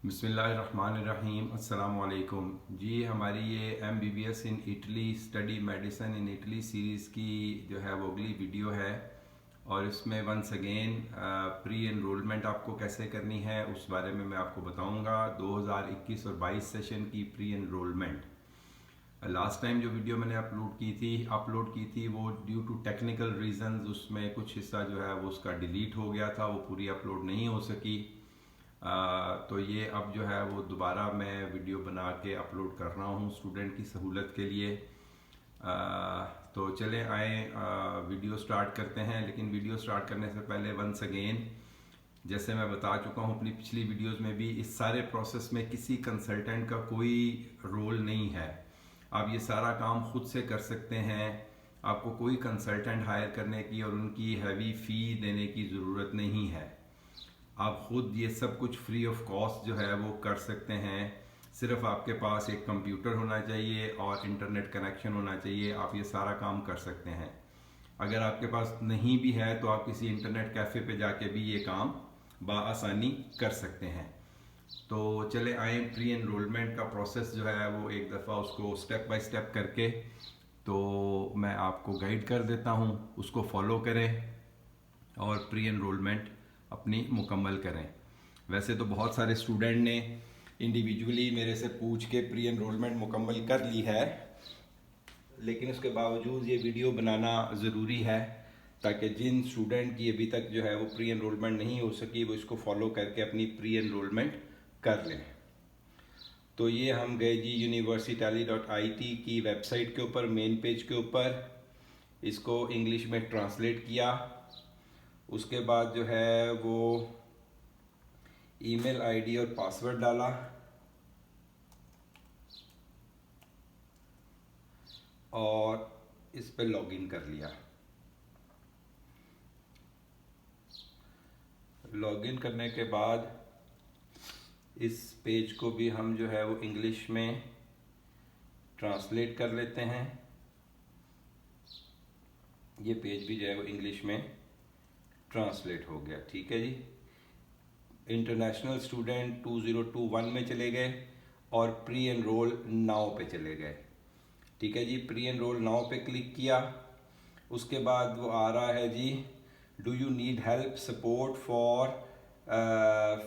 बिस्मिल्लाहिर्रहमानिर्रहीम अस्सलाम वालेकुम जी। हमारी ये MBBS in Italy study medicine in Italy series की जो है वो अगली वीडियो है और इसमें वंस अगेन प्री एनरोलमेंट आपको कैसे करनी है उस बारे में मैं आपको बताऊंगा। 2021 और 22 सेशन की प्री एनरोलमेंट। लास्ट टाइम जो वीडियो मैंने अपलोड की थी वो ड्यू टू टेक्निकल रीजंस उसमें कुछ हिस्सा जो है वो उसका डिलीट हो गया था, वो पूरी अपलोड नहीं हो सकी। तो ये अब जो है वो दोबारा मैं वीडियो बना के अपलोड कर रहा हूँ स्टूडेंट की सहूलत के लिए। तो चले आए वीडियो स्टार्ट करते हैं। लेकिन वीडियो स्टार्ट करने से पहले वंस अगेन जैसे मैं बता चुका हूँ अपनी पिछली वीडियोस में भी, इस सारे प्रोसेस में किसी कंसल्टेंट का कोई रोल नहीं है। आप ये सारा काम खुद से कर सकते हैं। आपको कोई कंसल्टेंट हायर करने की और उनकी हैवी फ़ी देने की ज़रूरत नहीं है। आप खुद ये सब कुछ फ्री ऑफ कॉस्ट जो है वो कर सकते हैं। सिर्फ आपके पास एक कंप्यूटर होना चाहिए और इंटरनेट कनेक्शन होना चाहिए, आप ये सारा काम कर सकते हैं। अगर आपके पास नहीं भी है तो आप किसी इंटरनेट कैफ़े पे जाके भी ये काम बआसानी कर सकते हैं। तो चले आए प्री एनरोलमेंट का प्रोसेस जो है वो एक दफ़ा उसको स्टेप बाय स्टेप करके तो मैं आपको गाइड कर देता हूँ, उसको फॉलो करें और प्री एनरोलमेंट अपनी मुकम्मल करें। वैसे तो बहुत सारे स्टूडेंट ने इंडिविजुअली मेरे से पूछ के प्री एनरोलमेंट मुकम्मल कर ली है, लेकिन उसके बावजूद ये वीडियो बनाना ज़रूरी है ताकि जिन स्टूडेंट की अभी तक जो है वो प्री एनरोलमेंट नहीं हो सकी वो इसको फॉलो करके अपनी प्री एनरोलमेंट कर लें। तो ये हम गए जी universitali.it की वेबसाइट के ऊपर, मेन पेज के ऊपर, इसको इंग्लिश में ट्रांसलेट किया। उसके बाद जो है वो ईमेल आईडी और पासवर्ड डाला और इस पे लॉगिन कर लिया। लॉगिन करने के बाद इस पेज को भी हम जो है वो इंग्लिश में ट्रांसलेट कर लेते हैं। ये पेज भी जो है वो इंग्लिश में ट्रांसलेट हो गया। ठीक है जी। इंटरनेशनल स्टूडेंट 2021 में चले गए और प्री एनरोल नाउ पे चले गए। ठीक है जी। प्री एनरोल नाउ पे क्लिक किया। उसके बाद वो आ रहा है जी, do you need help support for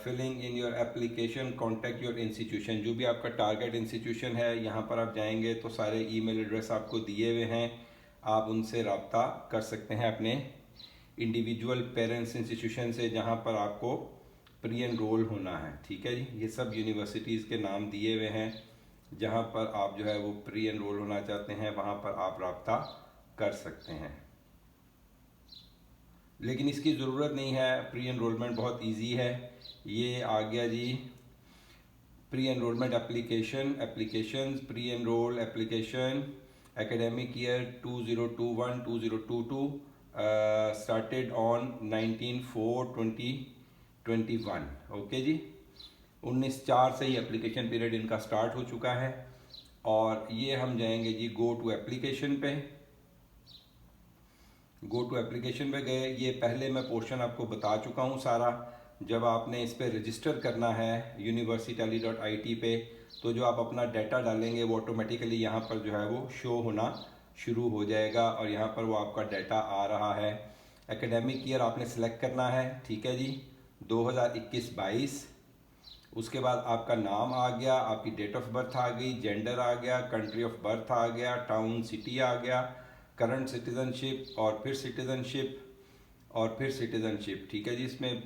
filling in your application, contact your institution. जो भी आपका टारगेट इंस्टीट्यूशन है यहाँ पर आप जाएंगे तो सारे ईमेल एड्रेस आपको दिए हुए हैं, आप उनसे रब्ता कर सकते हैं अपने इंडिविजुअल पेरेंट्स इंस्टीट्यूशन से जहाँ पर आपको प्री एनरोल होना है। ठीक है जी। ये सब यूनिवर्सिटीज़ के नाम दिए हुए हैं जहाँ पर आप जो है वो प्री एनरोल होना चाहते हैं, वहाँ पर आप रब्ता कर सकते हैं। लेकिन इसकी ज़रूरत नहीं है, प्री एनरोलमेंट बहुत इजी है। ये आ गया जी, pre enrolment application pre enrol application academic year 2021-2022 started on 19/4/2021। Okay जी। 19/4 से ही एप्लीकेशन पीरियड इनका स्टार्ट हो चुका है। और ये हम जाएंगे जी गो टू एप्लीकेशन पे। गो टू एप्लीकेशन पे गए। ये पहले मैं पोर्शन आपको बता चुका हूँ सारा। जब आपने इस पर रजिस्टर करना है universitali.it पे, तो जो आप अपना डाटा डालेंगे वो ऑटोमेटिकली यहाँ पर जो है वो शो होना शुरू हो जाएगा और यहाँ पर वो आपका डाटा आ रहा है। एकेडमिक ईयर आपने सेलेक्ट करना है। ठीक है जी, 2021-22। उसके बाद आपका नाम आ गया, आपकी डेट ऑफ बर्थ आ गई, जेंडर आ गया, कंट्री ऑफ बर्थ आ गया, टाउन सिटी आ गया, करंट सिटीजनशिप और फिर सिटीजनशिप और फिर सिटीजनशिप। ठीक है जी। इसमें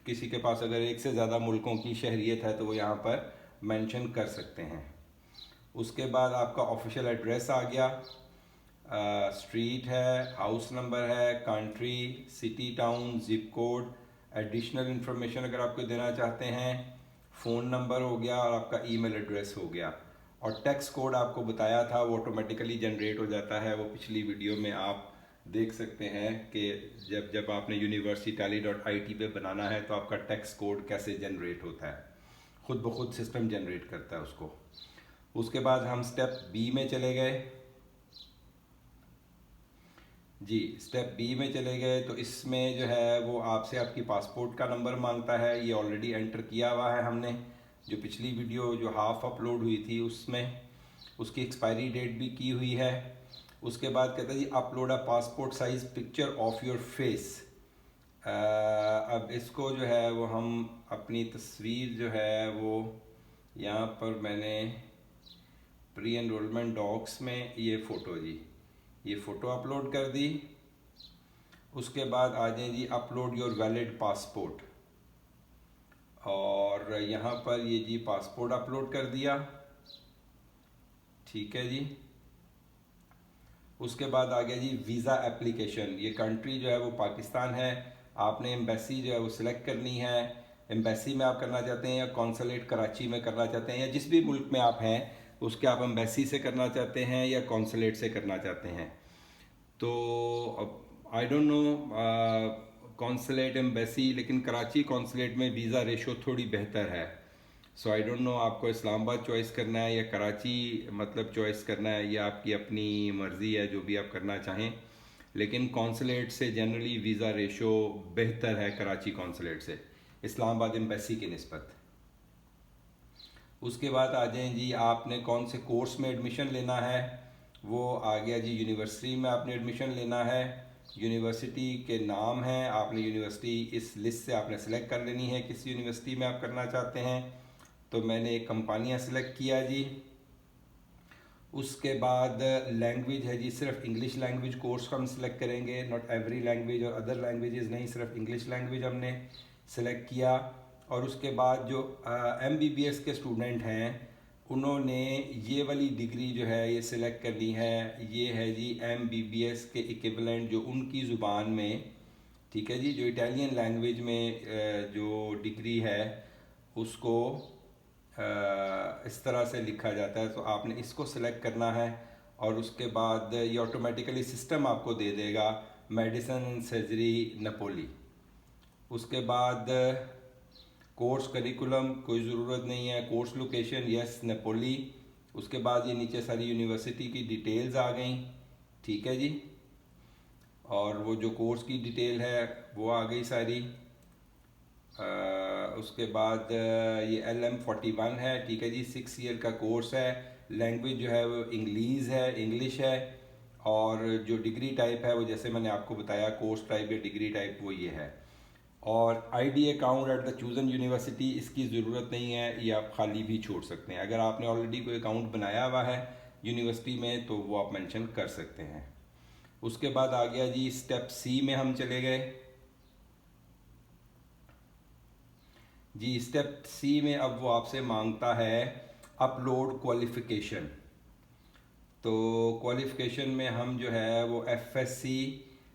किसी के पास अगर एक से ज़्यादा मुल्कों की शहरियत है तो वो यहाँ पर मेंशन कर सकते हैं। उसके बाद आपका ऑफिशियल एड्रेस आ गया, स्ट्रीट है, हाउस नंबर है, country, city, town, zip code, additional information अगर आपको देना चाहते हैं, फ़ोन नंबर हो गया और आपका ईमेल एड्रेस हो गया। और टैक्स कोड आपको बताया था वो ऑटोमेटिकली जनरेट हो जाता है। वो पिछली वीडियो में आप देख सकते हैं कि जब आपने universitali.it पे बनाना है तो आपका टैक्स कोड कैसे जनरेट होता है, खुद ब खुद सिस्टम जनरेट करता है उसको। उसके बाद हम स्टेप बी में चले गए जी। स्टेप बी में चले गए तो इसमें जो है वो आपसे आपकी पासपोर्ट का नंबर मांगता है। ये ऑलरेडी एंटर किया हुआ है हमने। जो पिछली वीडियो जो हाफ अपलोड हुई थी उसमें उसकी एक्सपायरी डेट भी की हुई है। उसके बाद कहता है जी upload a passport size picture of your face. अब इसको जो है वो हम अपनी तस्वीर जो है वो यहाँ पर मैंने प्री एनरोलमेंट डॉक्स में ये फ़ोटो जी, ये फ़ोटो अपलोड कर दी। उसके बाद आ जाए जी अपलोड योर वैलिड पासपोर्ट, और यहाँ पर ये जी पासपोर्ट अपलोड कर दिया, ठीक है जी। उसके बाद आ गया जी वीज़ा एप्लीकेशन। ये कंट्री जो है वो पाकिस्तान है, आपने एम्बेसी जो है वो सिलेक्ट करनी है। एम्बेसी में आप करना चाहते हैं या कौंसलेट कराची में करना चाहते हैं, या जिस भी मुल्क में आप हैं उसके आप एम्बेसी से करना चाहते हैं या कौंसलेट से करना चाहते हैं। तो I don't know consulate embassy, लेकिन कराची कौंसलेट में वीज़ा रेशो थोड़ी बेहतर है। सो आई डोंट नो आपको इस्लामाबाद चॉइस करना है या कराची मतलब चॉइस करना है, या आपकी अपनी मर्ज़ी है, जो भी आप करना चाहें। लेकिन कौंसलेट से जनरली वीज़ा रेशो बेहतर है कराची कौंसलेट से इस्लामाबाद एम्बेसी की निस्बत। उसके बाद आ जाएं जी आपने कौन से कोर्स में एडमिशन लेना है, वो आ गया जी यूनिवर्सिटी में आपने एडमिशन लेना है। यूनिवर्सिटी के नाम हैं, आपने यूनिवर्सिटी इस लिस्ट से आपने सेलेक्ट कर लेनी है किस यूनिवर्सिटी में आप करना चाहते हैं। तो मैंने एक कंपनियाँ सेलेक्ट किया जी। उसके बाद लैंग्वेज है जी, सिर्फ इंग्लिश लैंग्वेज कोर्स को हम सिलेक्ट करेंगे, नॉट एवरी लैंग्वेज और अदर लैंग्वेजेस नहीं, सिर्फ इंग्लिश लैंग्वेज हमने सेलेक्ट किया। और उसके बाद जो MBBS के स्टूडेंट हैं उन्होंने ये वाली डिग्री जो है ये सिलेक्ट करनी है, ये है जी MBBS के इक्विवेलेंट जो उनकी ज़ुबान में, ठीक है जी, जो इटालियन लैंग्वेज में जो डिग्री है उसको इस तरह से लिखा जाता है। तो आपने इसको सिलेक्ट करना है, और उसके बाद ये ऑटोमेटिकली सिस्टम आपको दे देगा मेडिसिन एंड सर्जरी नेपोली। उसके बाद कोर्स करिकुलम कोई ज़रूरत नहीं है, कोर्स लोकेशन यस नेपोली। उसके बाद ये नीचे सारी यूनिवर्सिटी की डिटेल्स आ गई, ठीक है जी, और वो जो कोर्स की डिटेल है वो आ गई सारी। उसके बाद ये LM41 है, ठीक है जी, 6 ईयर का कोर्स है। लैंग्वेज जो है वो इंग्लिश है, और जो डिग्री टाइप है वो जैसे मैंने आपको बताया कोर्स टाइप या डिग्री टाइप वो ये है। और ID account at the chosen university इसकी ज़रूरत नहीं है, ये आप खाली भी छोड़ सकते हैं। अगर आपने ऑलरेडी कोई अकाउंट बनाया हुआ है यूनिवर्सिटी में तो वो आप मेंशन कर सकते हैं। उसके बाद आ गया जी स्टेप C में हम चले गए जी। स्टेप C में अब वो आपसे मांगता है अपलोड क्वालिफ़िकेशन। तो क्वालिफ़िकेशन में हम जो है वो FSC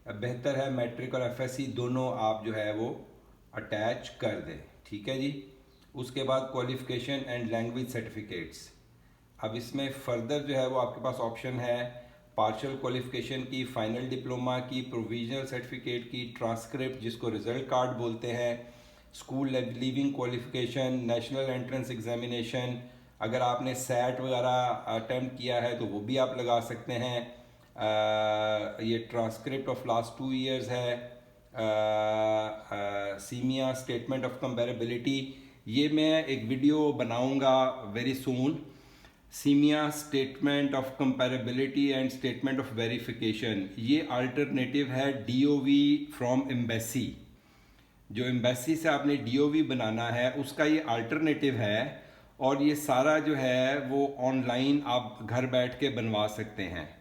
बेहतर है, मैट्रिक और FSC दोनों आप जो है वो अटैच कर दें, ठीक है जी। उसके बाद क्वालिफ़िकेशन एंड लैंग्वेज सर्टिफिकेट्स। अब इसमें फर्दर जो है वो आपके पास ऑप्शन है पार्शियल क्वालिफ़िकेशन की, फाइनल डिप्लोमा की, प्रोविजनल सर्टिफिकेट की, ट्रांसक्रिप्ट जिसको रिज़ल्ट कार्ड बोलते हैं, school leaving qualification, national entrance examination. अगर आपने SAT वगैरह अटेम्प्ट किया है तो वो भी आप लगा सकते हैं। ये ट्रांसक्रिप्ट ऑफ लास्ट 2 ईयर्स है। सीमिया स्टेटमेंट ऑफ कंपेरेबिलिटी, ये मैं एक वीडियो बनाऊंगा very soon. Simia statement of comparability and statement of verification, ये अल्टरनेटिव है DOV फ्रॉम एम्बेसी। जो एम्बेसी से आपने DOV बनाना है उसका ये अल्टरनेटिव है, और ये सारा जो है वो ऑनलाइन आप घर बैठ के बनवा सकते हैं।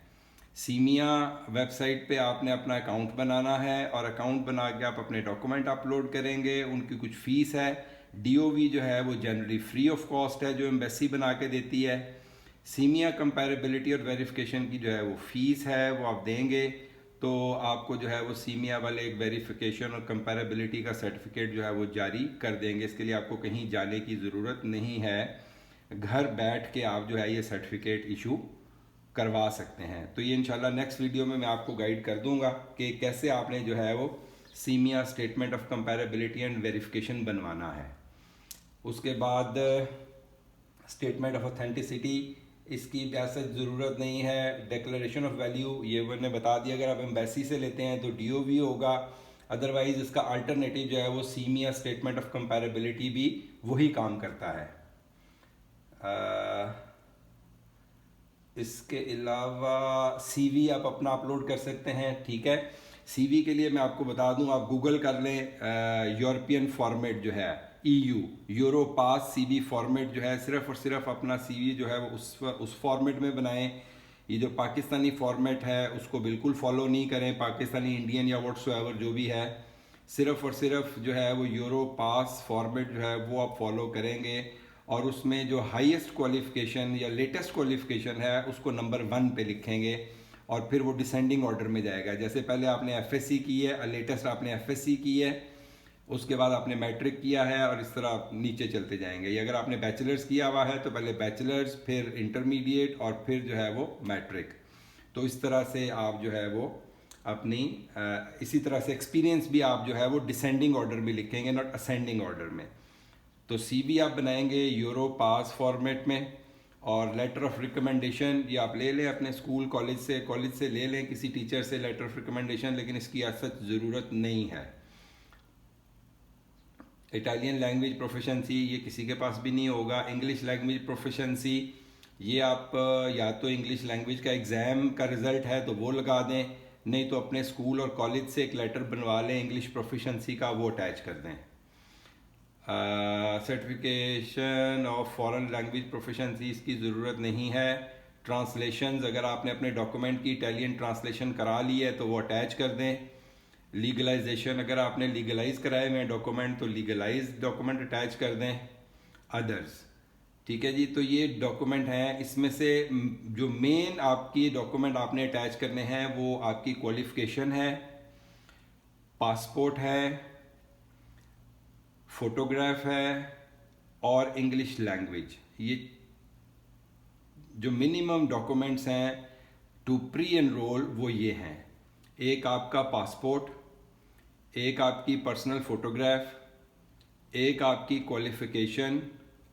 सीमिया वेबसाइट पे आपने अपना अकाउंट बनाना है, और अकाउंट बना के आप अपने डॉक्यूमेंट अपलोड करेंगे। उनकी कुछ फ़ीस है। DOV जो है वो जनरली फ्री ऑफ कॉस्ट है जो एम्बेसी बना के देती है। सीमिया कंपेरेबिलिटी और वेरिफिकेशन की जो है वो फ़ीस है, वो आप देंगे तो आपको जो है वो सीमिया वाले एक वेरिफिकेशन और कंपेरेबिलिटी का सर्टिफिकेट जो है वो जारी कर देंगे। इसके लिए आपको कहीं जाने की ज़रूरत नहीं है, घर बैठ के आप जो है ये सर्टिफिकेट इशू करवा सकते हैं। तो ये इंशाल्लाह नेक्स्ट वीडियो में मैं आपको गाइड कर दूंगा कि कैसे आपने जो है वो simia statement of comparability and verification बनवाना है। उसके बाद स्टेटमेंट ऑफ ऑथेंटिसिटी, इसकी ऐसा ज़रूरत नहीं है। डिक्लेरेशन ऑफ वैल्यू ये मैंने बता दिया, अगर आप एम्बेसी से लेते हैं तो DOV होगा, अदरवाइज़ इसका अल्टरनेटिव जो है वो सीमिया स्टेटमेंट ऑफ कंपेरेबिलिटी भी वही काम करता है। इसके अलावा सीवी आप अपना अपलोड कर सकते हैं, ठीक है। सीवी के लिए मैं आपको बता दूं, आप गूगल कर लें यूरोपियन फॉर्मेट जो है EU यूरोपास सीवी फॉर्मेट जो है, सिर्फ और सिर्फ अपना सीवी जो है वो उस फॉर्मेट में बनाएं। ये जो पाकिस्तानी फॉर्मेट है उसको बिल्कुल फॉलो नहीं करें, पाकिस्तानी इंडियन या व्हाट्सएवर जो भी है, सिर्फ और सिर्फ जो है वो यूरोपास फॉर्मेट जो है वो आप फॉलो करेंगे। और उसमें जो हाईएस्ट क्वालिफिकेशन या लेटेस्ट क्वालिफिकेशन है उसको नंबर 1 पे लिखेंगे और फिर वो डिसेंडिंग ऑर्डर में जाएगा। जैसे पहले आपने FSC की है, लेटेस्ट आपने FSC की है, उसके बाद आपने मैट्रिक किया है और इस तरह आप नीचे चलते जाएंगे। या अगर आपने बैचलर्स किया हुआ है तो पहले बैचलर्स, फिर इंटरमीडिएट और फिर जो है वो मैट्रिक। तो इस तरह से आप जो है वो अपनी इसी तरह से एक्सपीरियंस भी आप जो है वो डिसेंडिंग ऑर्डर में लिखेंगे, नॉट असेंडिंग ऑर्डर में। तो CV आप बनाएंगे यूरोपास फॉर्मेट में, और लेटर ऑफ रिकमेंडेशन ये आप ले लें अपने स्कूल कॉलेज से ले लें, किसी टीचर से लेटर ऑफ रिकमेंडेशन, लेकिन इसकी आज सच ज़रूरत नहीं है। इटालियन लैंग्वेज प्रोफिशेंसी ये किसी के पास भी नहीं होगा। इंग्लिश लैंग्वेज प्रोफिशेंसी ये आप या तो इंग्लिश लैंग्वेज का एग्ज़ाम का रिज़ल्ट है तो वो लगा दें, नहीं तो अपने स्कूल और कॉलेज से एक लेटर बनवा लें इंग्लिश प्रोफिशेंसी का, वो अटैच कर दें। Certification of foreign language proficiency इसकी ज़रूरत नहीं है। ट्रांसलेशंस अगर आपने अपने डॉक्यूमेंट की इटालियन ट्रांसलेशन करा ली है तो वो अटैच कर दें। लीगलाइजेशन अगर आपने लीगलाइज कराए हुए डॉक्यूमेंट तो लीगलाइज डॉक्यूमेंट अटैच कर दें। अदर्स, ठीक है जी। तो ये डॉक्यूमेंट हैं, इसमें से जो मेन आपकी डॉक्यूमेंट आपने अटैच करने हैं वो आपकी क्वालिफिकेशन है, पासपोर्ट है, फोटोग्राफ है और इंग्लिश लैंग्वेज। ये जो मिनिमम डॉक्यूमेंट्स हैं टू प्री एनरोल वो ये हैं। एक आपका पासपोर्ट, एक आपकी पर्सनल फोटोग्राफ, एक आपकी क्वालिफिकेशन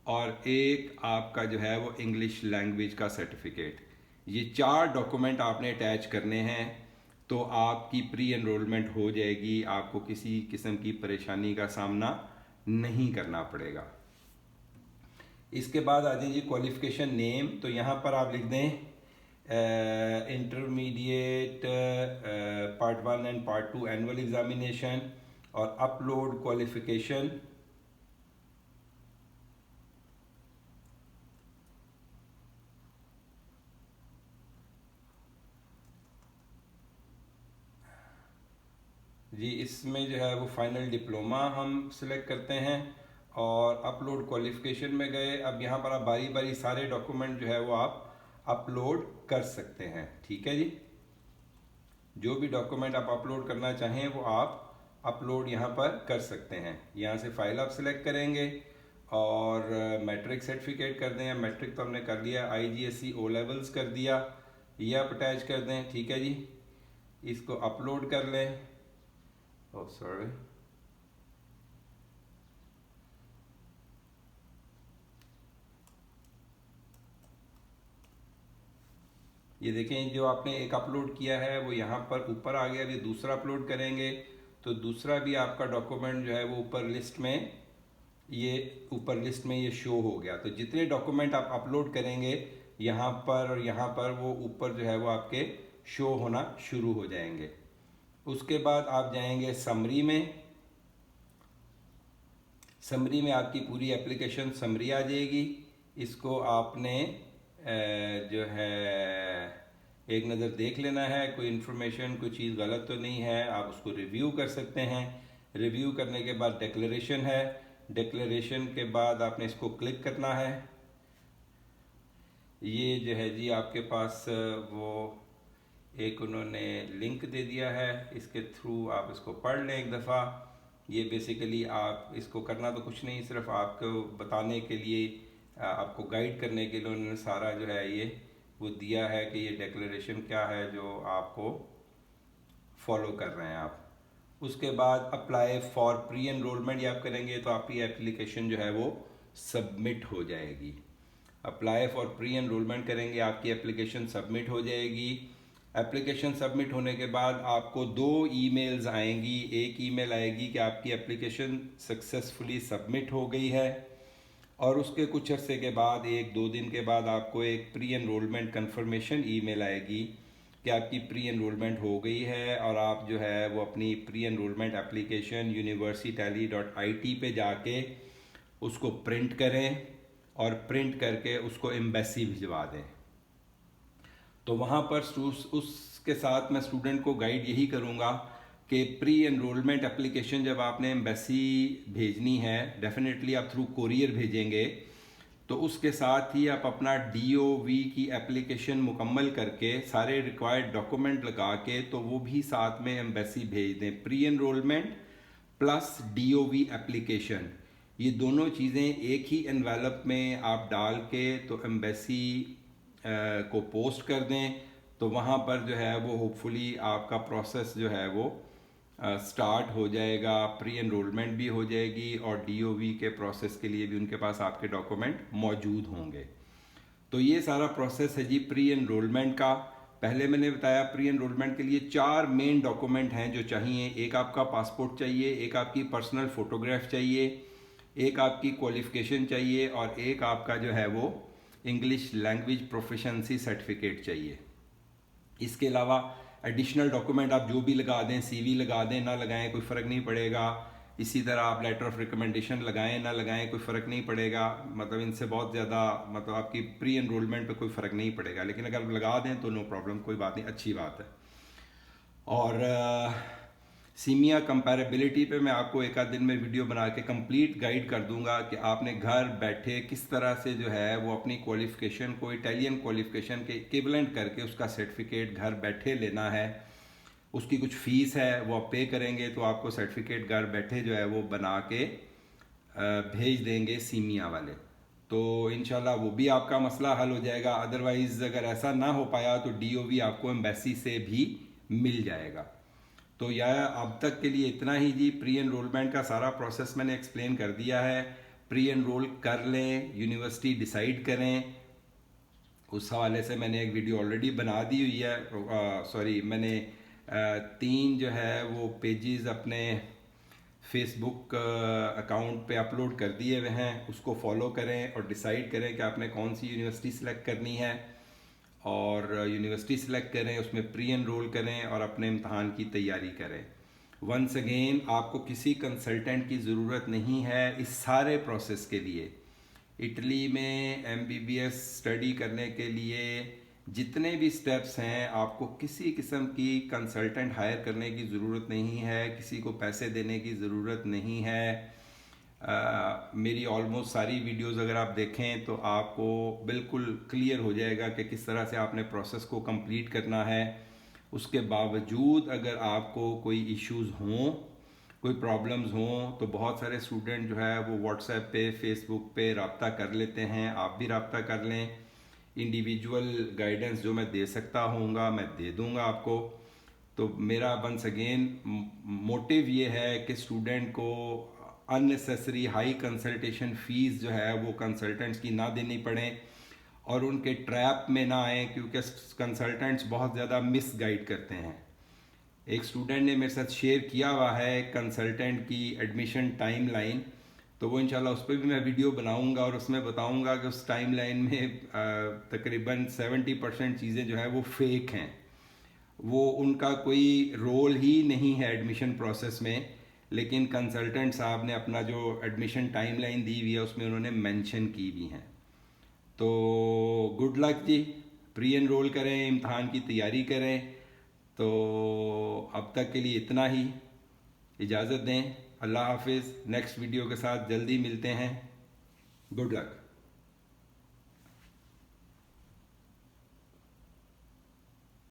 और एक आपका जो है वो इंग्लिश लैंग्वेज का सर्टिफिकेट। ये 4 डॉक्यूमेंट आपने अटैच करने हैं तो आपकी प्री एनरोलमेंट हो जाएगी, आपको किसी किस्म की परेशानी का सामना नहीं करना पड़ेगा। इसके बाद आ जाइए क्वालिफिकेशन नेम, तो यहाँ पर आप लिख दें intermediate part 1 and part 2 annual examination और अपलोड क्वालिफिकेशन। जी इसमें जो है वो फाइनल डिप्लोमा हम सिलेक्ट करते हैं और अपलोड क्वालिफिकेशन में गए। अब यहाँ पर आप बारी बारी सारे डॉक्यूमेंट जो है वो आप अपलोड कर सकते हैं, ठीक है जी। जो भी डॉक्यूमेंट आप अपलोड करना चाहें वो आप अपलोड यहाँ पर कर सकते हैं। यहाँ से फाइल आप सिलेक्ट करेंगे और मैट्रिक सर्टिफिकेट कर दें, मैट्रिक तो हमने कर लिया, IGSE O लेवल्स कर दिया, ये आप अटैच कर दें, ठीक है जी। इसको अपलोड कर लें। ओह सॉरी, ये देखें जो आपने एक अपलोड किया है वो यहाँ पर ऊपर आ गया। अभी दूसरा अपलोड करेंगे तो दूसरा भी आपका डॉक्यूमेंट जो है वो ऊपर लिस्ट में ये शो हो गया। तो जितने डॉक्यूमेंट आप अपलोड करेंगे यहाँ पर और यहाँ पर वो ऊपर जो है वो आपके शो होना शुरू हो जाएंगे। उसके बाद आप जाएंगे समरी में। समरी में आपकी पूरी एप्लीकेशन समरी आ जाएगी। इसको आपने जो है एक नज़र देख लेना है, कोई इन्फॉर्मेशन कोई चीज़ गलत तो नहीं है, आप उसको रिव्यू कर सकते हैं। रिव्यू करने के बाद डिक्लेरेशन है, डिक्लेरेशन के बाद आपने इसको क्लिक करना है। ये जो है जी आपके पास वो एक उन्होंने लिंक दे दिया है, इसके थ्रू आप इसको पढ़ लें एक दफ़ा। ये बेसिकली आप इसको करना तो कुछ नहीं, सिर्फ आपको बताने के लिए, आपको गाइड करने के लिए उन्होंने सारा जो है ये वो दिया है कि ये डिक्लेरेशन क्या है जो आपको फॉलो कर रहे हैं आप। उसके बाद अप्लाई फॉर प्री एनरोलमेंट आप करेंगे तो आपकी एप्लीकेशन जो है वो सबमिट हो जाएगी। अप्लाई फॉर प्री एनरोलमेंट करेंगे, आपकी एप्लीकेशन सबमिट हो जाएगी। एप्लीकेशन सबमिट होने के बाद आपको 2 ईमेल्स आएंगी। एक ईमेल आएगी कि आपकी एप्लीकेशन सक्सेसफुली सबमिट हो गई है और उसके कुछ अरसे के बाद 1-2 दिन के बाद आपको एक प्री एनरोलमेंट कंफर्मेशन ईमेल आएगी कि आपकी प्री एनरोलमेंट हो गई है, और आप जो है वो अपनी प्री एनरोलमेंट एप्लीकेशन universitally.it पे जाके उसको प्रिंट करें और प्रिंट करके उसको एम्बेसी भिजवा दें। तो वहाँ पर उसके साथ मैं स्टूडेंट को गाइड यही करूँगा कि प्री एनरोलमेंट एप्लीकेशन जब आपने एम्बेसी भेजनी है, डेफिनेटली आप थ्रू कोरियर भेजेंगे, तो उसके साथ ही आप अपना DOV की एप्लीकेशन मुकम्मल करके सारे रिक्वायर्ड डॉक्यूमेंट लगा के तो वो भी साथ में एम्बेसी भेज दें। Pre enrolment plus DOV application, ये दोनों चीज़ें एक ही एनवेलप में आप डाल के तो एम्बेसी को पोस्ट कर दें, तो वहाँ पर जो है वो होपफुली आपका प्रोसेस जो है वो स्टार्ट हो जाएगा, प्री एनरोलमेंट भी हो जाएगी और DOV के प्रोसेस के लिए भी उनके पास आपके डॉक्यूमेंट मौजूद होंगे। तो ये सारा प्रोसेस है जी प्री एनरोलमेंट का। पहले मैंने बताया प्री एनरोलमेंट के लिए 4 मेन डॉक्यूमेंट हैं जो चाहिए। एक आपका पासपोर्ट चाहिए, एक आपकी पर्सनल फ़ोटोग्राफ चाहिए, एक आपकी क्वालिफ़िकेशन चाहिए और एक आपका जो है वो इंग्लिश लैंग्वेज प्रोफिशिएंसी सर्टिफिकेट चाहिए। इसके अलावा एडिशनल डॉक्यूमेंट आप जो भी लगा दें, CV लगा दें ना लगाएं कोई फ़र्क नहीं पड़ेगा। इसी तरह आप लेटर ऑफ रिकमेंडेशन लगाएं ना लगाएं कोई फ़र्क नहीं पड़ेगा, मतलब इनसे बहुत ज़्यादा मतलब आपकी प्री एनरोलमेंट पे कोई फ़र्क नहीं पड़ेगा, लेकिन अगर लगा दें तो नो प्रॉब्लम, कोई बात नहीं, अच्छी बात है। और सीमिया कंपैरेबिलिटी पे मैं आपको एक आध दिन में वीडियो बना के कंप्लीट गाइड कर दूंगा कि आपने घर बैठे किस तरह से जो है वो अपनी क्वालिफ़िकेशन को इटालियन क्वालिफ़िकेशन के इक्विवेलेंट करके उसका सर्टिफिकेट घर बैठे लेना है। उसकी कुछ फ़ीस है वो आप पे करेंगे तो आपको सर्टिफिकेट घर बैठे जो है वो बना के भेज देंगे सीमिया वाले, तो इंशाल्लाह वो भी आपका मसला हल हो जाएगा। अदरवाइज़ अगर ऐसा ना हो पाया तो DOV आपको एम्बेसी से भी मिल जाएगा। तो यह अब तक के लिए इतना ही जी। प्री एनरोलमेंट का सारा प्रोसेस मैंने एक्सप्लेन कर दिया है। प्री एनरोल कर लें, यूनिवर्सिटी डिसाइड करें, उस हवाले से मैंने एक वीडियो ऑलरेडी बना दी हुई है। मैंने 3 जो है वो पेजेस अपने फेसबुक अकाउंट पे अपलोड कर दिए हुए हैं, उसको फॉलो करें और डिसाइड करें कि आपने कौन सी यूनिवर्सिटी सिलेक्ट करनी है, और यूनिवर्सिटी सिलेक्ट करें, उसमें प्री एनरोल करें और अपने इम्तहान की तैयारी करें। वंस अगेन आपको किसी कंसल्टेंट की ज़रूरत नहीं है इस सारे प्रोसेस के लिए। इटली में MBBS स्टडी करने के लिए जितने भी स्टेप्स हैं आपको किसी किस्म की कंसल्टेंट हायर करने की ज़रूरत नहीं है, किसी को पैसे देने की ज़रूरत नहीं है। मेरी ऑलमोस्ट सारी वीडियोस अगर आप देखें तो आपको बिल्कुल क्लियर हो जाएगा कि किस तरह से आपने प्रोसेस को कंप्लीट करना है। उसके बावजूद अगर आपको कोई इश्यूज़ हों, कोई प्रॉब्लम्स हों, तो बहुत सारे स्टूडेंट जो है वो व्हाट्सएप पे, फेसबुक पे रब्ता कर लेते हैं, आप भी रब्ता कर लें। इंडिविजुअल गाइडेंस जो मैं दे सकता होऊंगा मैं दे दूंगा आपको। तो मेरा वंस अगेन मोटिव ये है कि स्टूडेंट को अननेसेसरी हाई कंसल्टेशन फ़ीस जो है वो कंसल्टेंट्स की ना देनी पड़े और उनके ट्रैप में ना आए, क्योंकि कंसल्टेंट्स बहुत ज़्यादा मिस गाइड करते हैं। एक स्टूडेंट ने मेरे साथ शेयर किया हुआ है कंसल्टेंट की एडमिशन टाइमलाइन, तो वो इंशाल्लाह उस पर भी मैं वीडियो बनाऊंगा और उसमें बताऊंगा कि उस टाइमलाइन में तकरीबन 70% चीज़ें जो है वो फेक हैं, वो उनका कोई रोल ही नहीं है एडमिशन प्रोसेस में, लेकिन कंसल्टेंट साहब ने अपना जो एडमिशन टाइमलाइन दी हुई है उसमें उन्होंने मेंशन की भी हैं। तो गुड लक जी, प्री एनरोल करें, इम्तहान की तैयारी करें। तो अब तक के लिए इतना ही, इजाज़त दें, अल्लाह हाफिज़। नेक्स्ट वीडियो के साथ जल्दी मिलते हैं। Good luck.